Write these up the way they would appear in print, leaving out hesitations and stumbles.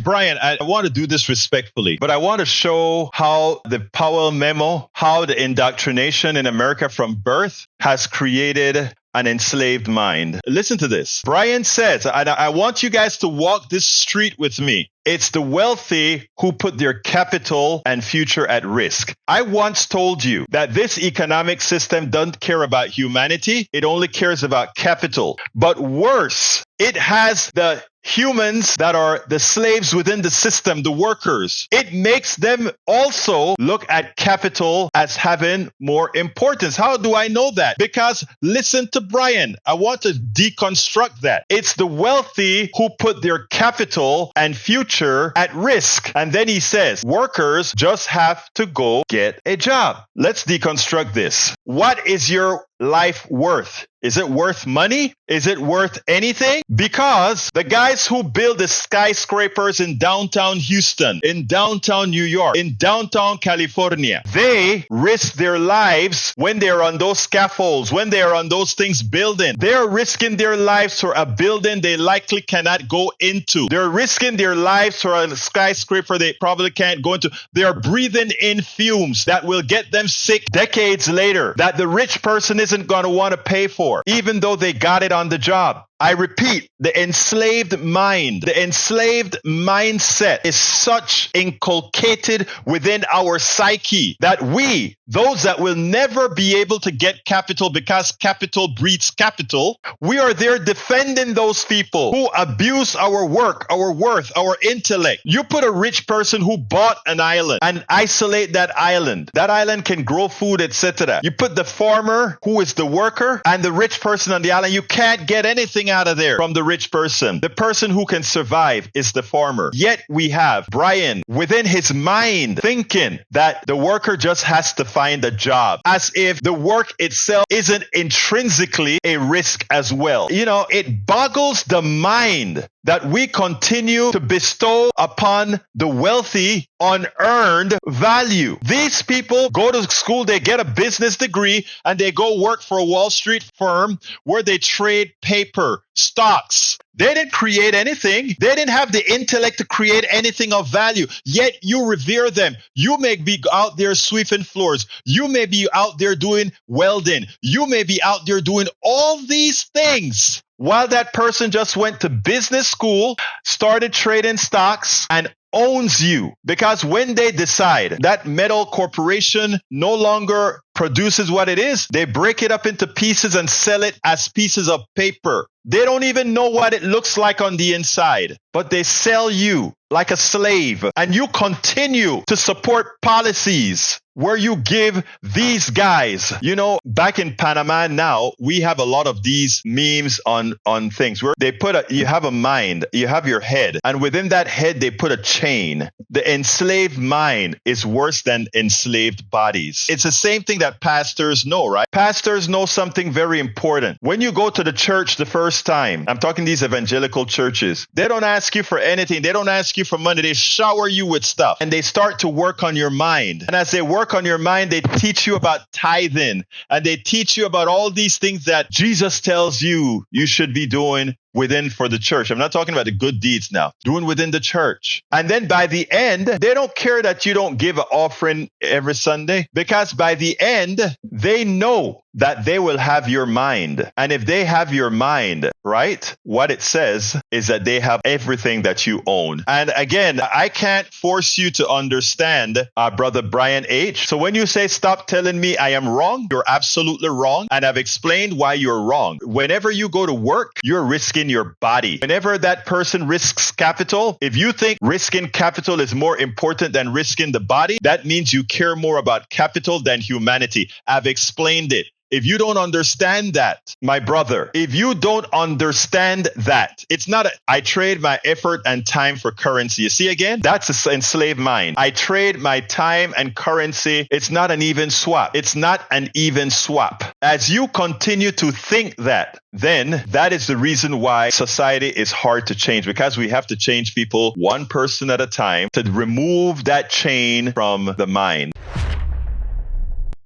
Brian, I want to do this respectfully, but I want to show how the Powell memo, how the indoctrination in America from birth has created an enslaved mind. Listen to this. Brian says, and I want you guys to walk this street with me. It's the wealthy who put their capital and future at risk. I once told you that this economic system doesn't care about humanity. It only cares about capital. But worse, it has the humans that are the slaves within the system, the workers. It makes them also look at capital as having more importance. How do I know that? Because listen to Brian. I want to deconstruct that. It's the wealthy who put their capital and future at risk. And then he says, workers just have to go get a job. Let's deconstruct this. What is your life worth? Is it worth money? Is it worth anything? Because the guys who build the skyscrapers in downtown Houston, in downtown New York, in downtown California, they risk their lives when they're on those scaffolds, when they're on those things building. They're risking their lives for a building they likely cannot go into. They're risking their lives for a skyscraper they probably can't go into. They're breathing in fumes that will get them sick decades later, that the rich person isn't going to want to pay for, even though they got it on the job. I repeat, the enslaved mind, the enslaved mindset is such inculcated within our psyche that we, those that will never be able to get capital because capital breeds capital, we are there defending those people who abuse our work, our worth, our intellect. You put a rich person who bought an island and isolate that island. That island can grow food, etc. You put the farmer who is the worker and the rich person on the island, you can't get anything out of there from the rich person. The person who can survive is the farmer. Yet we have Brian within his mind thinking that the worker just has to find a job, as if the work itself isn't intrinsically a risk as well. You know, it boggles the mind that we continue to bestow upon the wealthy unearned value. These people go to school, they get a business degree, and they go work for a Wall Street firm where they trade paper, stocks. They didn't create anything. They didn't have the intellect to create anything of value. Yet you revere them. You may be out there sweeping floors. You may be out there doing welding. You may be out there doing all these things, while that person just went to business school, started trading stocks, and owns you. Because when they decide that metal corporation no longer produces what it is, they break it up into pieces and sell it as pieces of paper. They don't even know what it looks like on the inside, but they sell you like a slave, and you continue to support policies where you give these guys, you know, back in Panama now, we have a lot of these memes on things where they put you have a mind, you have your head, and within that head, they put a chain. The enslaved mind is worse than enslaved bodies. It's the same thing that pastors know, right? Pastors know something very important. When you go to the church the first time, I'm talking these evangelical churches, they don't ask you for anything. They don't ask you for money. They shower you with stuff, and they start to work on your mind. And as they work on your mind, they teach you about tithing, and they teach you about all these things that Jesus tells you should be doing within for the church. I'm not talking about the good deeds now, doing within the church. And then by the end, they don't care that you don't give an offering every Sunday, because by the end, they know that they will have your mind. And if they have your mind, right, what it says is that they have everything that you own. And again, I can't force you to understand, Brother Brian H. So when you say, stop telling me I am wrong, you're absolutely wrong. And I've explained why you're wrong. Whenever you go to work, you're risking your body. Whenever that person risks capital, if you think risking capital is more important than risking the body, that means you care more about capital than humanity. I've explained it. If you don't understand that, my brother, if you don't understand that, it's not I trade my effort and time for currency. You see again? That's an enslaved mind. I trade my time and currency. It's not an even swap. It's not an even swap. As you continue to think that, then that is the reason why society is hard to change, because we have to change people one person at a time to remove that chain from the mind.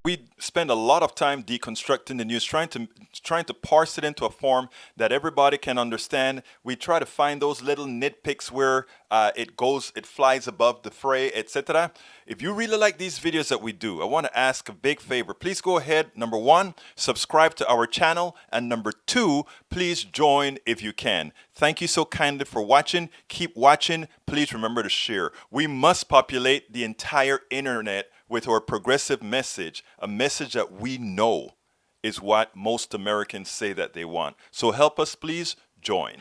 We spend a lot of time deconstructing the news, trying to parse it into a form that everybody can understand. We try to find those little nitpicks where it flies above the fray, etc. If you really like these videos that we do, I want to ask a big favor. Please go ahead. Number one, subscribe to our channel, and number two, please join if you can. Thank you so kindly for watching. Keep watching. Please remember to share. We must populate the entire internet with our progressive message, a message that we know is what most Americans say that they want. So help us, please join.